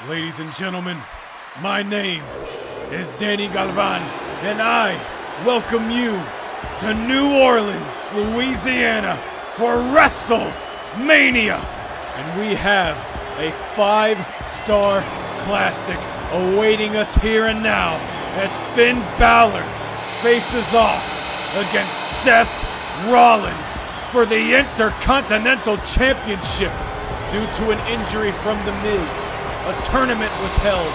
Ladies and gentlemen, my name is Danny Galvan, and I welcome you to New Orleans, Louisiana for WrestleMania. And we have a 5-star classic awaiting us here and now as Finn Balor faces off against Seth Rollins for the Intercontinental Championship. Due to an injury from The Miz, a tournament was held,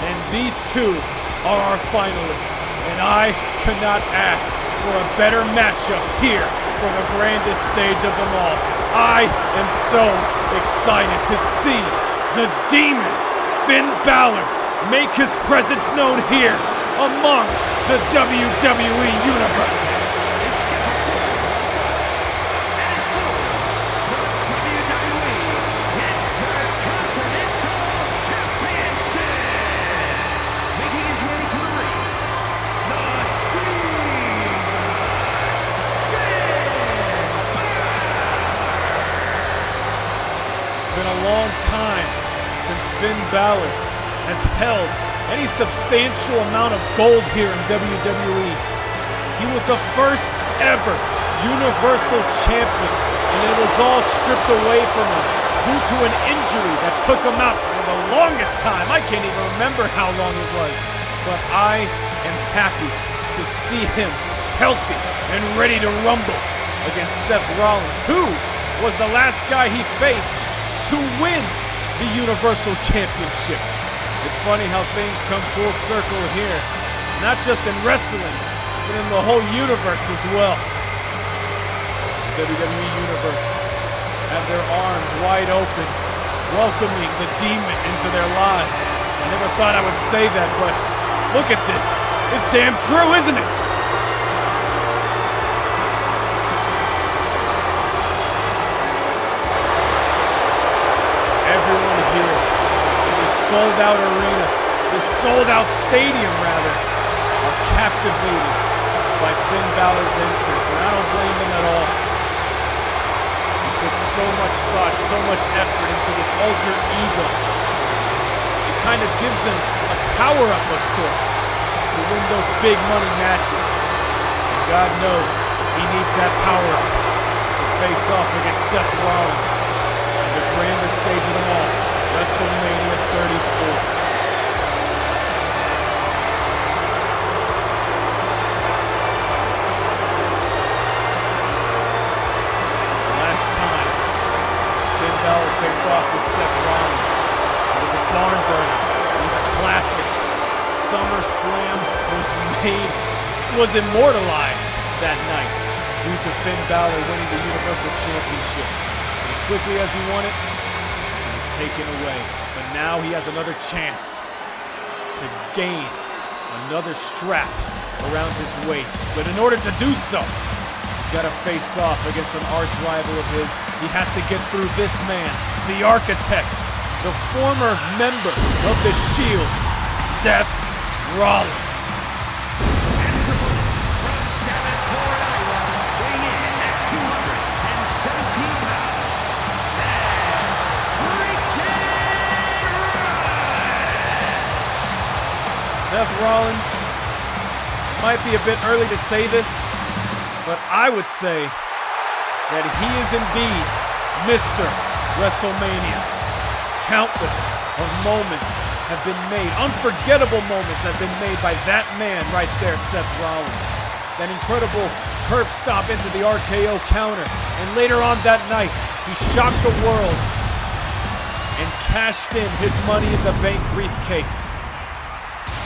and these two are our finalists, and I cannot ask for a better matchup here for the grandest stage of them all. I am so excited to see the Demon, Finn Balor, make his presence known here among the WWE Universe. It's been a long time since Finn Balor has held any substantial amount of gold here in WWE. He was the first ever Universal Champion, and it was all stripped away from him due to an injury that took him out for the longest time. I can't even remember how long it was, but I am happy to see him healthy and ready to rumble against Seth Rollins, who was the last guy he faced to win the Universal Championship. It's funny how things come full circle here, not just in wrestling, but in the whole universe as well. The WWE Universe have their arms wide open, welcoming the Demon into their lives. I never thought I would say that, but look at this. It's damn true, isn't it? Everyone here in this sold-out arena, this sold-out stadium rather, are captivated by Finn Balor's entrance, and I don't blame them at all. He put so much thought, so much effort into this alter ego. It kind of gives him a power-up of sorts to win those big money matches. And God knows he needs that power-up to face off against Seth Rollins. The grandest stage of them all, WrestleMania 34. The last time Finn Balor faced off with Seth Rollins, it was a barn burner. It was a classic. SummerSlam was immortalized that night due to Finn Balor winning the Universal Championship. Quickly as he won it, he was taken away. But now he has another chance to gain another strap around his waist. But in order to do so, he's got to face off against an arch rival of his. He has to get through this man, the Architect, the former member of the Shield, Seth Rollins. Seth Rollins, it might be a bit early to say this, but I would say that he is indeed Mr. WrestleMania. Countless of moments have been made, unforgettable moments have been made by that man right there, Seth Rollins. That incredible curb stomp into the RKO counter, and later on that night, he shocked the world and cashed in his Money in the Bank briefcase.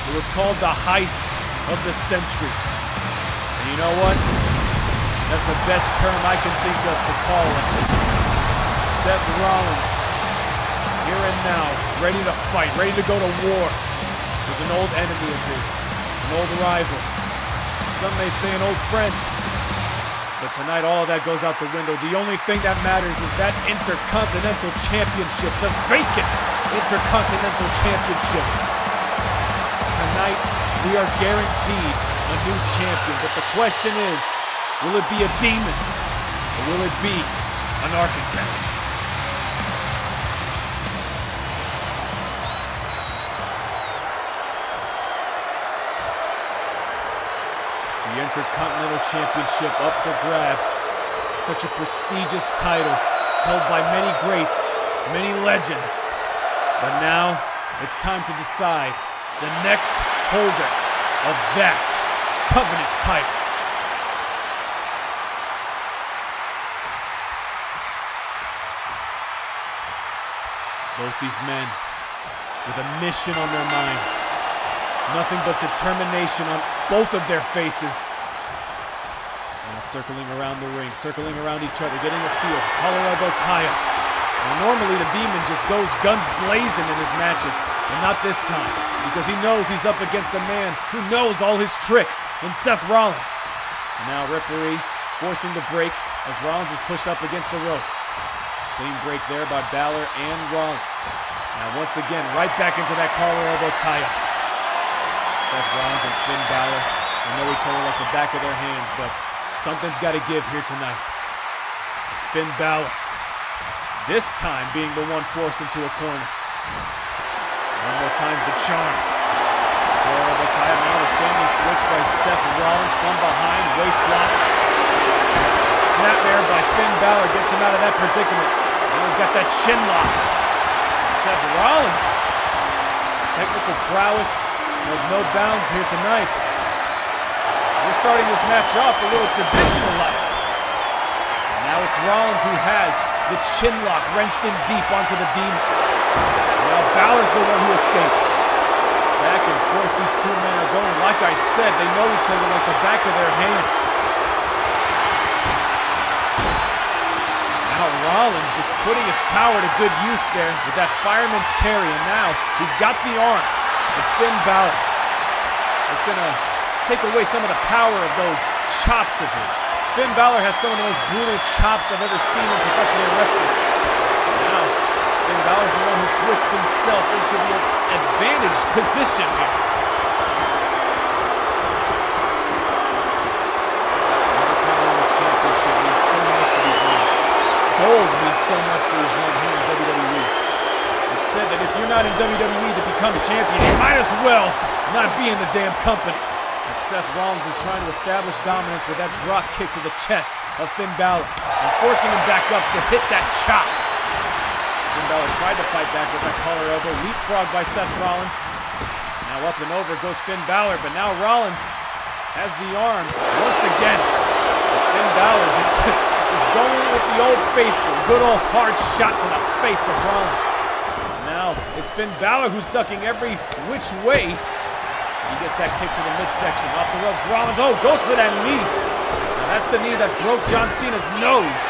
It was called the heist of the century. And you know what? That's the best term I can think of to call it. Seth Rollins, here and now, ready to fight, ready to go to war with an old enemy of his, an old rival. Some may say an old friend. But tonight, all of that goes out the window. The only thing that matters is that Intercontinental Championship, the vacant Intercontinental Championship. Tonight, we are guaranteed a new champion, but the question is, will it be a demon, or will it be an architect? The Intercontinental Championship up for grabs. Such a prestigious title held by many greats, many legends. But now it's time to decide the next holder of that covenant title. Both these men with a mission on their mind. Nothing but determination on both of their faces. Now circling around the ring, circling around each other, getting a feel. Collar elbow tie-up. Now normally the Demon just goes guns blazing in his matches, but not this time, because he knows he's up against a man who knows all his tricks in Seth Rollins. And now referee forcing the break as Rollins is pushed up against the ropes. Clean break there by Balor and Rollins. Now once again, right back into that collar elbow tie-up. Seth Rollins and Finn Balor, they know each other like the back of their hands, but something's got to give here tonight. It's Finn Balor, this time being the one forced into a corner. One more time's the charm. Collar elbow tie-up, now the standing switch by Seth Rollins from behind, waist lock. Snap there by Finn Balor gets him out of that predicament. Now he's got that chin lock. Seth Rollins, technical prowess knows no bounds here tonight. We're starting this match off a little traditional-like. And now it's Rollins who has the chin lock wrenched in deep onto the Demon. Now Balor's the one who escapes. Back and forth these two men are going. Like I said, they know each other like the back of their hand. Now Rollins just putting his power to good use there with that fireman's carry, and now he's got the arm of Finn Balor. It's gonna take away some of the power of those chops of his. Finn Balor has some of the most brutal chops I've ever seen in professional wrestling. Now Finn Balor's the one who twists himself into the advantaged position here. Gold means so much to these men here in WWE. It's said that if you're not in WWE to become champion, you might as well not be in the damn company. As Seth Rollins is trying to establish dominance with that drop kick to the chest of Finn Balor and forcing him back up to hit that chop. Finn Balor tried to fight back with that collar elbow, leapfrogged by Seth Rollins. Now up and over goes Finn Balor, but now Rollins has the arm once again. Finn Balor just going with the old faithful, good old hard shot to the face of Rollins. Now it's Finn Balor who's ducking every which way. He gets that kick to the midsection, off the ropes. Rollins, goes for that knee. Now that's the knee that broke John Cena's nose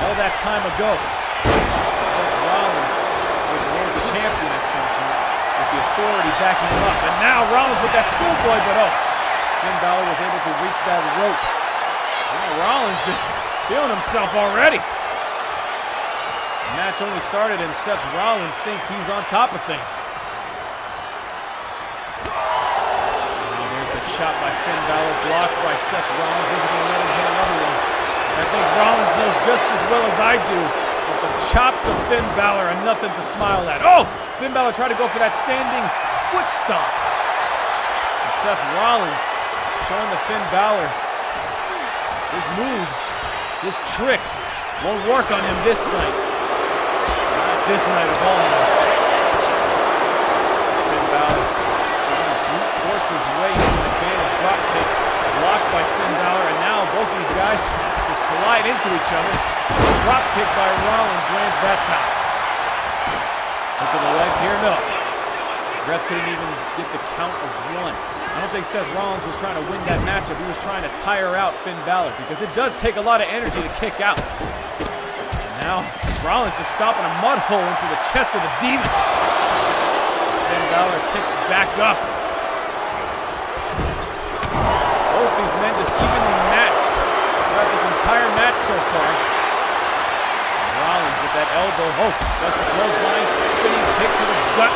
all that time ago. Seth Rollins was world champion at some point with the authority backing him up. And now Rollins with that schoolboy, but Finn Balor was able to reach that rope. Now Rollins just feeling himself already. The match only started and Seth Rollins thinks he's on top of things. Now there's the chop by Finn Balor, blocked by Seth Rollins. Was he going to let him hit another one? I think Rollins knows just as well as I do that the chops of Finn Balor are nothing to smile at. Finn Balor tried to go for that standing foot stomp. And Seth Rollins showing the Finn Balor his moves, his tricks won't work on him this night. Not this night of all nights. Finn Balor trying to brute force his way into an advantage drop kick, blocked by Finn Balor, and now both these guys just collide into each other. The drop kick by Rollins lands that time. Look at the leg here, no. The ref couldn't even get the count of one. I don't think Seth Rollins was trying to win that matchup. He was trying to tire out Finn Balor because it does take a lot of energy to kick out. And now Rollins just stomping a mud hole into the chest of the Demon. Finn Balor kicks back up. Both these men just evenly matched throughout this entire match so far. And Rollins with that elbow. That's the clothesline, spinning kick to the gut.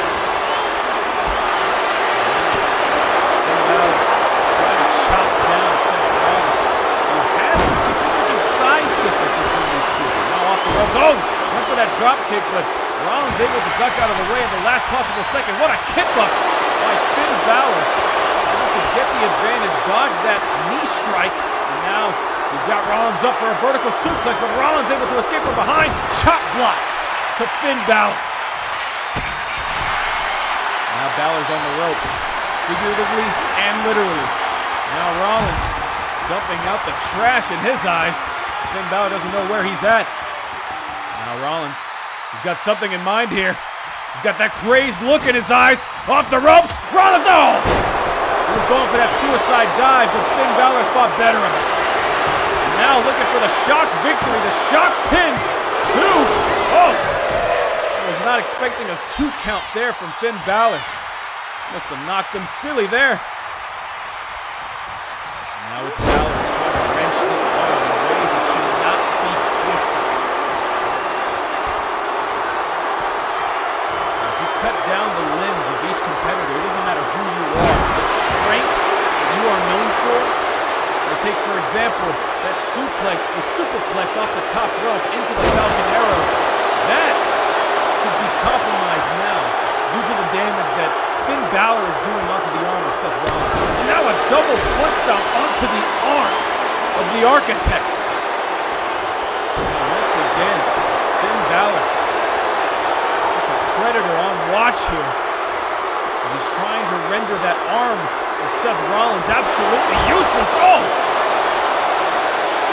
Went for that drop kick, but Rollins able to duck out of the way at the last possible second. What a kick up by Finn Balor. Able to get the advantage, dodge that knee strike. He's got Rollins up for a vertical suplex, but Rollins able to escape from behind. Chop block to Finn Balor. Now Balor's on the ropes, figuratively and literally. Now Rollins dumping out the trash in his eyes. Finn Balor doesn't know where he's at. Now Rollins, he's got something in mind here. He's got that crazed look in his eyes. Off the ropes, Rollins, oh! He was going for that suicide dive, but Finn Balor thought better of it. And now looking for the shock victory, the shock pin. 2. Oh! I was not expecting a 2 count there from Finn Balor. Must have knocked him silly there. Now it's Balor trying to wrench the arm in ways it should not be twisted. Now, if you cut down the limbs of each competitor, it doesn't matter who you are. The strength that you are known for. Take, for example, that suplex, the superplex off the top rope into the Falcon Arrow. That could be compromised now due to the damage that Finn Balor is doing onto the arm of Seth Rollins. And now a double foot stomp onto the arm of the Architect. And once again, Finn Balor, just a predator on watch here, as he's trying to render that arm of Seth Rollins absolutely useless. Oh!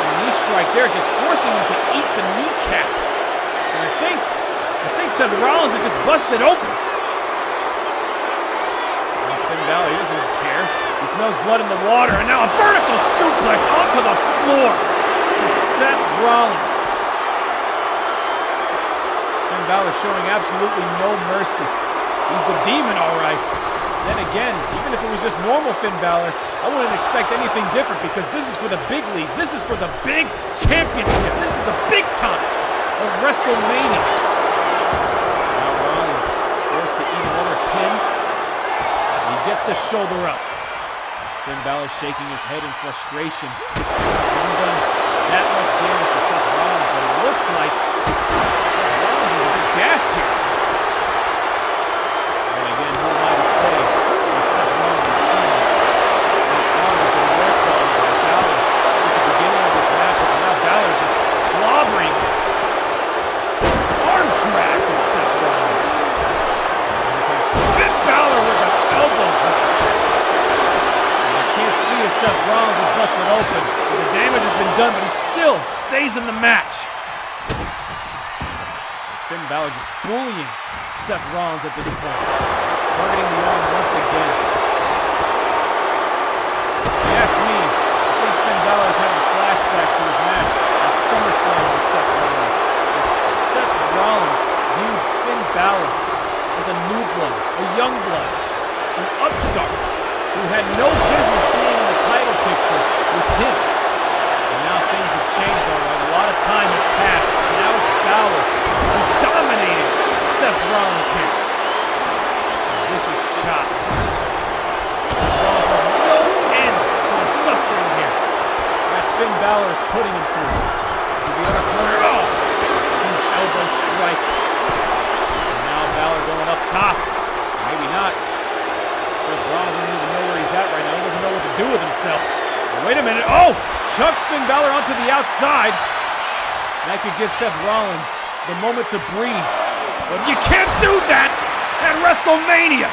A knee strike there, just forcing him to eat the kneecap. And I think Seth Rollins is just busted open. Finn Balor, he doesn't even care. He smells blood in the water, and now a vertical suplex onto the floor to Seth Rollins. Finn Balor showing absolutely no mercy. He's the demon, all right. Then again, even if it was just normal Finn Balor, I wouldn't expect anything different because this is for the big leagues. This is for the big championship. This is the big time of WrestleMania. Now Rollins forced to eat another pin. He gets the shoulder up. Finn Balor shaking his head in frustration. Hasn't done that much damage to Seth Rollins, but it looks like Seth Rollins is a bit gassed here. And again, who am I to say what Seth Rollins is feeling? That arm has been worked on by Balor since the beginning of this matchup, and now Balor just clobbering. Arm drag to Seth Rollins. Finn Balor with an elbow drop. You can't see if Seth Rollins is busted open. The damage has been done, but he still stays in the match. Finn Balor just bullying Seth Rollins at this point. Targeting the arm once again. If you ask me, I think Finn Balor is having flashbacks to his match at SummerSlam with Seth Rollins. As Seth Rollins viewed Finn Balor as a new blood, a young blood, an upstart who had no business being in the title picture with him. And now things have changed all right. A lot of time has passed. And now it's Balor who's dominating Seth Rollins here. Vicious chops. Seth Rollins has no end to the suffering here that Finn Balor is putting him through. To the other corner. Oh! Huge elbow strike. Balor going up top. Maybe not. Seth Rollins doesn't even know where he's at right now. He doesn't know what to do with himself. But wait a minute. Oh! Chucks Finn Balor onto the outside. That could give Seth Rollins the moment to breathe. But you can't do that at WrestleMania!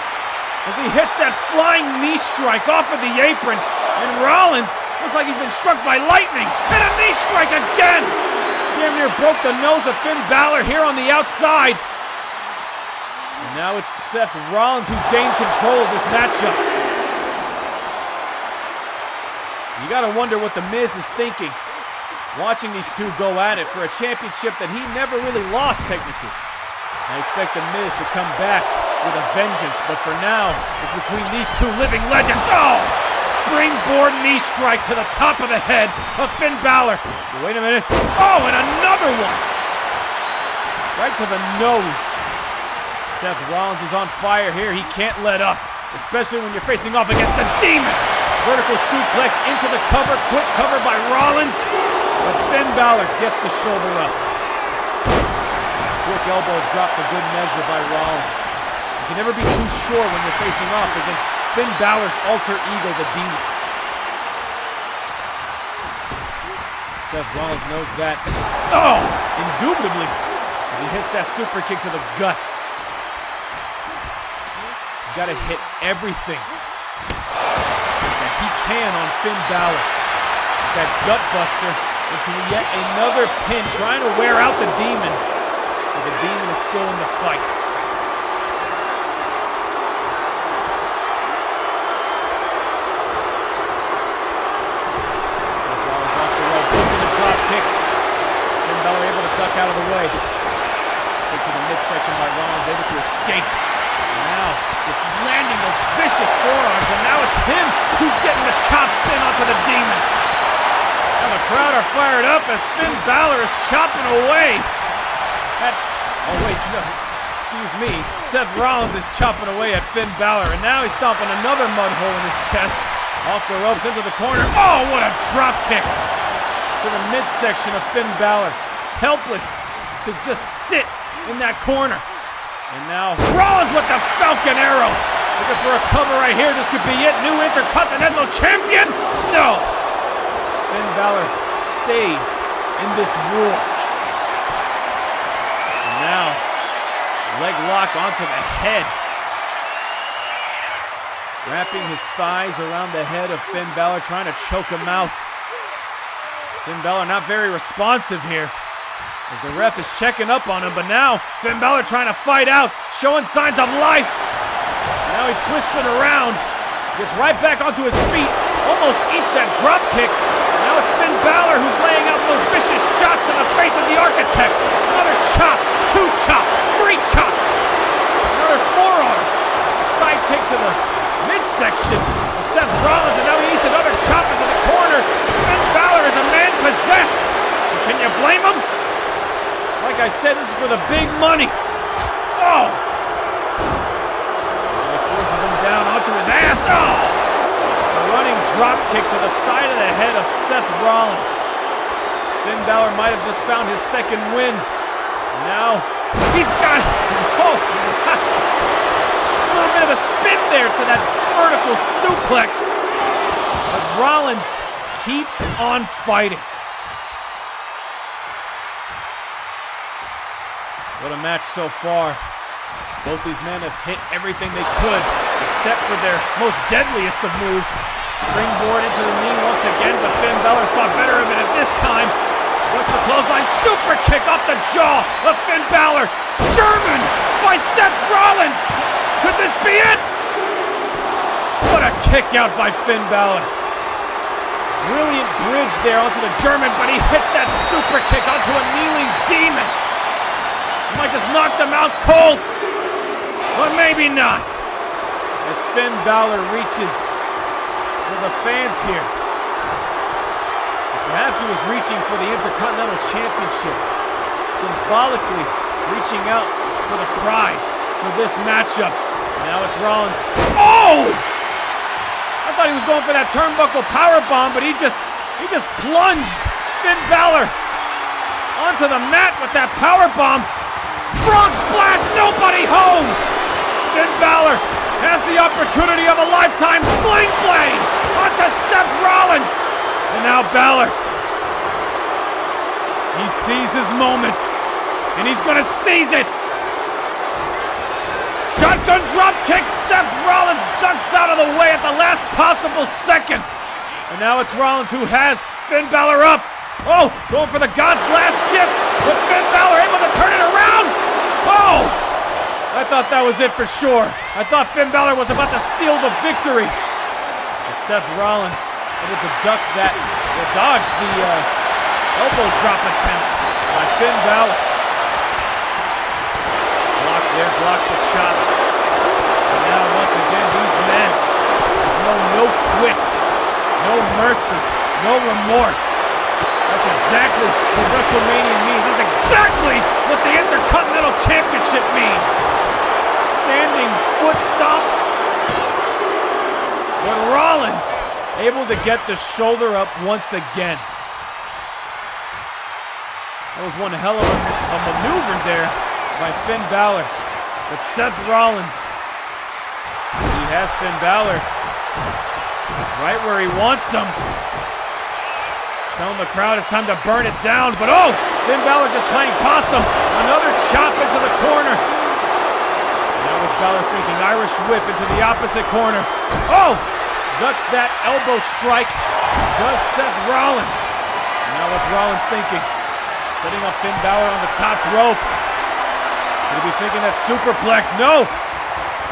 As he hits that flying knee strike off of the apron. And Rollins looks like he's been struck by lightning. And a knee strike again! Damn near broke the nose of Finn Balor here on the outside. And now it's Seth Rollins who's gained control of this matchup. You gotta wonder what The Miz is thinking, watching these two go at it for a championship that he never really lost technically. I expect The Miz to come back with a vengeance, but for now, it's between these two living legends. Oh! Springboard knee strike to the top of the head of Finn Balor. Wait a minute. Oh, and another one! Right to the nose. Seth Rollins is on fire here. He can't let up, especially when you're facing off against the Demon. Vertical suplex into the cover. Quick cover by Rollins. But Finn Balor gets the shoulder up. Quick elbow drop for good measure by Rollins. You can never be too sure when you're facing off against Finn Balor's alter ego, the Demon. Seth Rollins knows that. Oh, indubitably, as he hits that super kick to the gut. He's got to hit everything that he can on Finn Balor. That gut buster into yet another pin, trying to wear out the demon. But the demon is still in the fight. Duck out of the way. Into the midsection by Rollins, able to escape. And now, just landing those vicious forearms, and now it's him who's getting the chops in onto the demon. Now the crowd are fired up as Finn Balor is chopping away. Excuse me. Seth Rollins is chopping away at Finn Balor, and now he's stomping another mud hole in his chest. Off the ropes into the corner. Oh, what a drop kick to the midsection of Finn Balor. Helpless to just sit in that corner. And now Rollins with the Falcon Arrow. Looking for a cover right here. This could be it. New Intercontinental Champion? No. Finn Balor stays in this war. And now, leg lock onto the head. Wrapping his thighs around the head of Finn Balor, trying to choke him out. Finn Balor not very responsive here, as the ref is checking up on him, but now Finn Balor trying to fight out, showing signs of life. Now he twists it around, gets right back onto his feet, almost eats that drop kick. Now it's Finn Balor who's laying out those vicious shots in the face of the Architect. Another chop, two chop, three chop. Another forearm. Side kick to the midsection of Seth Rollins, and now he eats another chop into the corner. Finn Balor is a man possessed. Can you blame him? Like I said, this is for the big money. Oh! He forces him down onto his ass. Oh! A running drop kick to the side of the head of Seth Rollins. Finn Balor might have just found his second win. Now, he's got... Oh! A little bit of a spin there to that vertical suplex. But Rollins keeps on fighting. What a match so far. Both these men have hit everything they could, except for their most deadliest of moves. Springboard into the knee once again, but Finn Balor thought better of it at this time. Looks the clothesline, super kick off the jaw of Finn Balor. German by Seth Rollins. Could this be it? What a kick out by Finn Balor. Brilliant bridge there onto the German, but he hits that super kick onto a kneeling demon. Might just knock them out cold, but maybe not. As Finn Balor reaches for the fans here. Perhaps he was reaching for the Intercontinental Championship, symbolically reaching out for the prize for this matchup. Now it's Rollins. Oh! I thought he was going for that turnbuckle powerbomb, but he just plunged Finn Balor onto the mat with that powerbomb. Frog splash, nobody home! Finn Balor has the opportunity of a lifetime sling blade onto Seth Rollins. And now Balor, he sees his moment, and he's gonna seize it. Shotgun drop kick, Seth Rollins ducks out of the way at the last possible second. And now it's Rollins who has Finn Balor up. Oh, going for the God's last gift, but Finn Balor able to turn it around. Oh! I thought that was it for sure. I thought Finn Balor was about to steal the victory. But Seth Rollins able to dodge the elbow drop attempt by Finn Balor. Block there, blocks the chop. And now once again, these men, there's no quit, no mercy, no remorse. That's exactly what WrestleMania means. That's exactly what the Intercontinental Championship means. Standing foot stomp. But Rollins able to get the shoulder up once again. That was one hell of a maneuver there by Finn Balor. But Seth Rollins, he has Finn Balor right where he wants him. Telling the crowd it's time to burn it down, but oh! Finn Balor just playing possum. Another chop into the corner. Now was Balor thinking Irish whip into the opposite corner. Oh! Ducks that elbow strike. Does Seth Rollins. Now what's Rollins thinking? Setting up Finn Balor on the top rope. Could he be thinking that superplex? No!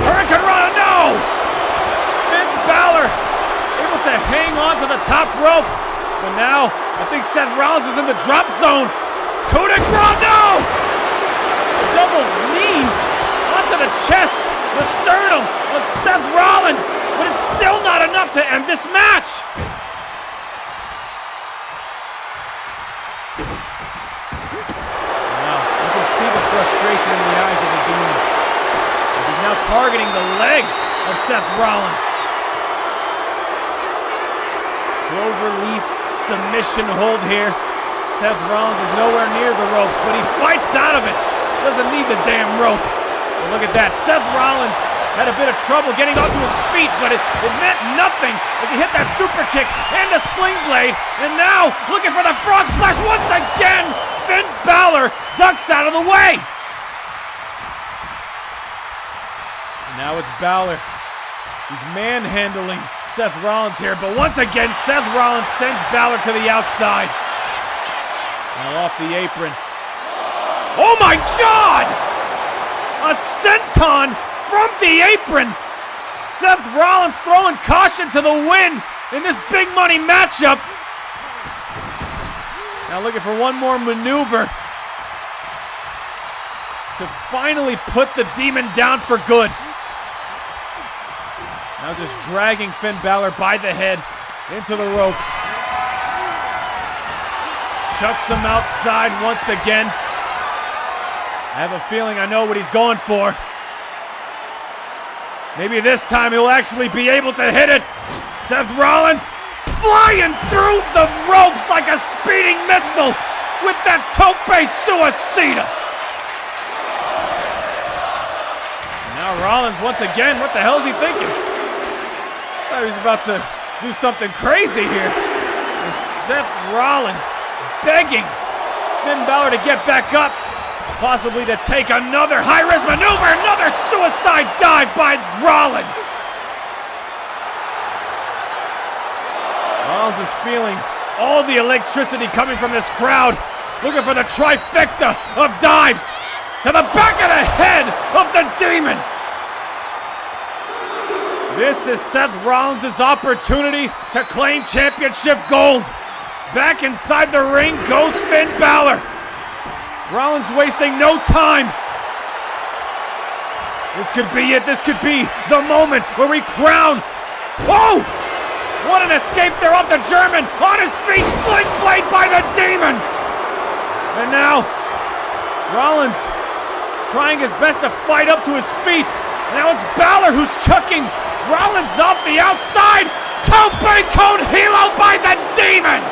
Hurricane Rana, no! Finn Balor able to hang on to the top rope. But now, I think Seth Rollins is in the drop zone. Coup de grace, no! The double knees onto the chest, the sternum of Seth Rollins. But it's still not enough to end this match. Now, you can see the frustration in the eyes of the Demon, as he's now targeting the legs of Seth Rollins. Cloverleaf submission hold here. Seth Rollins is nowhere near the ropes, but he fights out of it. Doesn't need the damn rope. But look at that. Seth Rollins had a bit of trouble getting onto his feet, but it meant nothing as he hit that super kick and the sling blade. And now, looking for the frog splash once again. Finn Balor ducks out of the way. And now it's Balor who's manhandling Seth Rollins here, but once again, Seth Rollins sends Balor to the outside. Now off the apron. Oh my God! A senton from the apron! Seth Rollins throwing caution to the wind in this big money matchup. Now looking for one more maneuver to finally put the Demon down for good. Now just dragging Finn Balor by the head into the ropes. Chucks him outside once again. I have a feeling I know what he's going for. Maybe this time he'll actually be able to hit it. Seth Rollins flying through the ropes like a speeding missile with that tope suicida. Now Rollins once again, what the hell is he thinking? I thought he was about to do something crazy here. And Seth Rollins begging Finn Balor to get back up, possibly to take another high-risk maneuver, another suicide dive by Rollins. Rollins is feeling all the electricity coming from this crowd, looking for the trifecta of dives to the back of the head of the Demon. This is Seth Rollins' opportunity to claim championship gold. Back inside the ring goes Finn Balor. Rollins wasting no time. This could be it. This could be the moment where we crown. Oh! What an escape there off the German. On his feet, sling blade by the Demon. And now, Rollins trying his best to fight up to his feet. Now it's Balor who's chucking Rollins off the outside. Tope con hilo by the Demon.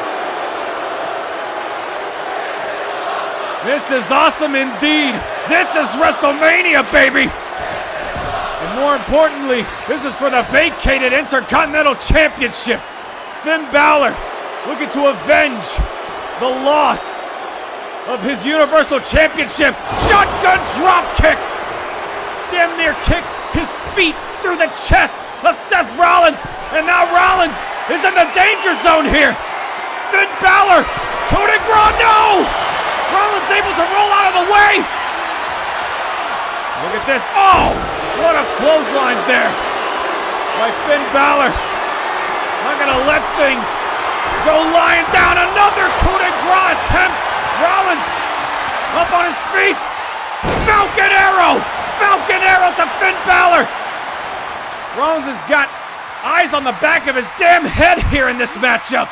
This is awesome indeed. This is WrestleMania, baby. And more importantly, this is for the vacated Intercontinental Championship. Finn Balor looking to avenge the loss of his Universal Championship. Shotgun drop kick. Damn near kicked his feet through the chest of Seth Rollins. And now Rollins is in the danger zone here. Finn Balor, coup de grace, no! Rollins able to roll out of the way. Look at this. Oh, what a clothesline there by Finn Balor. Not gonna let things go lying down. Another coup de grace attempt. Rollins up on his feet. Falcon arrow. Falcon arrow to Finn Balor. Rollins has got eyes on the back of his damn head here in this matchup.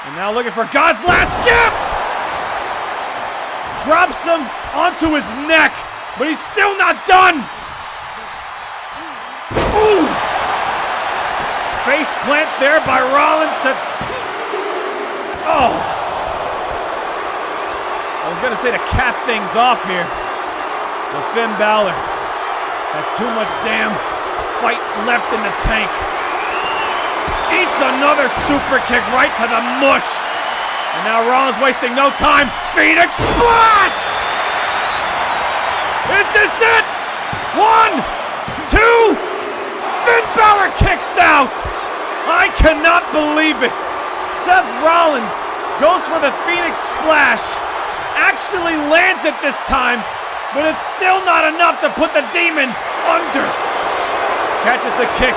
And now looking for God's last gift. Drops him onto his neck, but he's still not done. Ooh! Face plant there by Rollins to... Oh! I was gonna say to cap things off here, but Finn Balor has too much damn fight left in the tank. Eats another super kick right to the mush. And now Rollins wasting no time. Phoenix Splash! Is this it? 1, 2, Finn Balor kicks out! I cannot believe it. Seth Rollins goes for the Phoenix Splash. Actually lands it this time, but it's still not enough to put the Demon under. Catches the kick.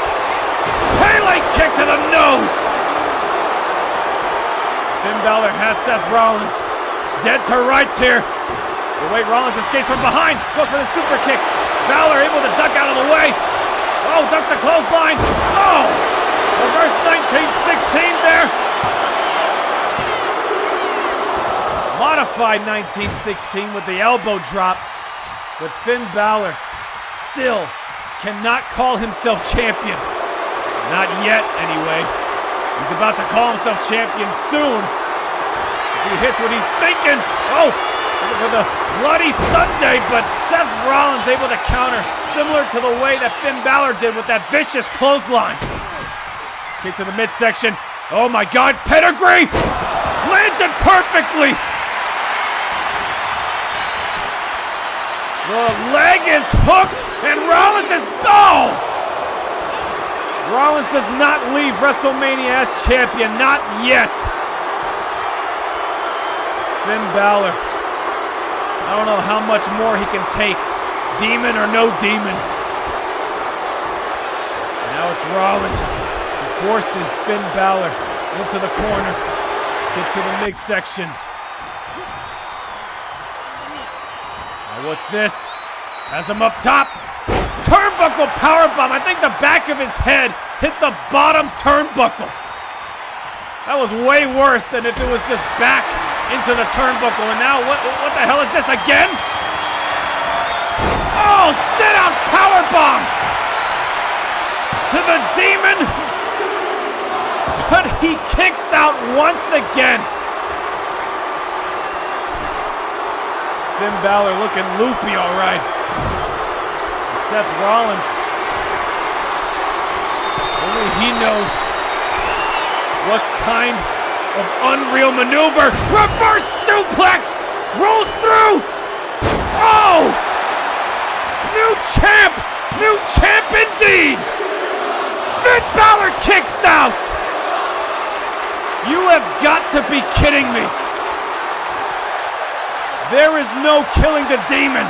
Pele kick to the nose. Finn Balor has Seth Rollins dead to rights here. But wait, Rollins escapes from behind. Goes for the super kick. Balor able to duck out of the way. Oh, ducks the clothesline. Oh! Reverse 1916 there. Modified 1916 with the elbow drop. But Finn Balor still cannot call himself champion. Not yet, anyway. He's about to call himself champion soon. If he hits what he's thinking. Oh, looking for the Bloody Sunday, but Seth Rollins able to counter, similar to the way that Finn Balor did with that vicious clothesline. Kick to the midsection. Oh my God, pedigree! Lands it perfectly! The leg is hooked, and Rollins is... Oh! Rollins does not leave WrestleMania as champion, not yet. Finn Balor. I don't know how much more he can take. Demon or no demon. Now it's Rollins. He forces Finn Balor into the corner. Get to the midsection. Now what's this? Has him up top. Turnbuckle powerbomb. I think the back of his head hit the bottom turnbuckle. That was way worse than if it was just back into the turnbuckle. And now what the hell is this again? Oh, sit out powerbomb to the Demon. But he kicks out once again. Finn Balor looking loopy, all right. Seth Rollins, only he knows what kind of unreal maneuver. Reverse suplex, rolls through. Oh, new champ indeed. Finn Balor kicks out. You have got to be kidding me. There is no killing the Demon.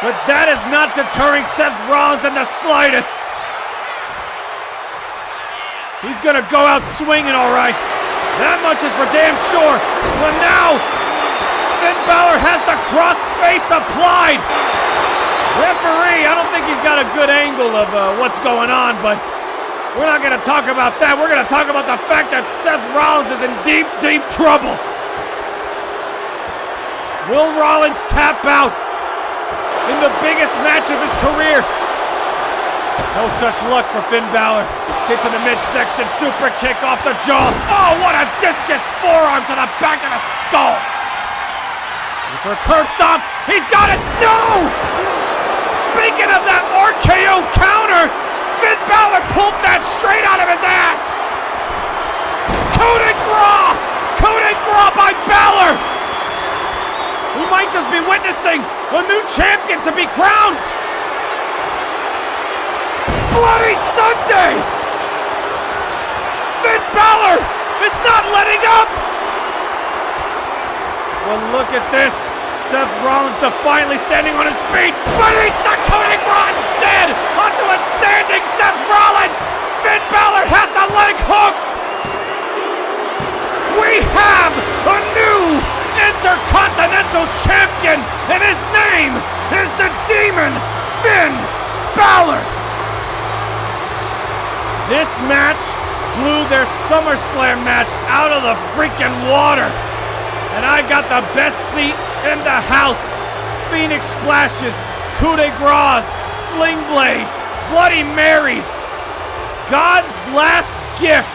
But that is not deterring Seth Rollins in the slightest. He's gonna go out swinging, all right. That much is for damn sure. But now, Finn Balor has the cross face applied. Referee, I don't think he's got a good angle of what's going on, but we're not gonna talk about that. We're gonna talk about the fact that Seth Rollins is in deep, deep trouble. Will Rollins tap out in the biggest match of his career? No such luck for Finn Balor. Kick to the midsection, super kick off the jaw. Oh, what a discus forearm to the back of the skull. For a curb stomp, he's got it. No! Speaking of that RKO counter, Finn Balor pulled that straight out of his ass. Coup de grace by Balor. We might just be witnessing a new champion to be crowned. Bloody Sunday! Finn Balor is not letting up! Well, look at this. Seth Rollins defiantly standing on his feet, but eats the coup de grace instead onto a standing Seth Rollins! Finn Balor has the leg hooked! We have a new Intercontinental Champion, and his name is the Demon, Finn Balor! This match blew their SummerSlam match out of the freaking water. And I got the best seat in the house. Phoenix splashes, coup de grace, sling blades, Bloody Marys. God's last gift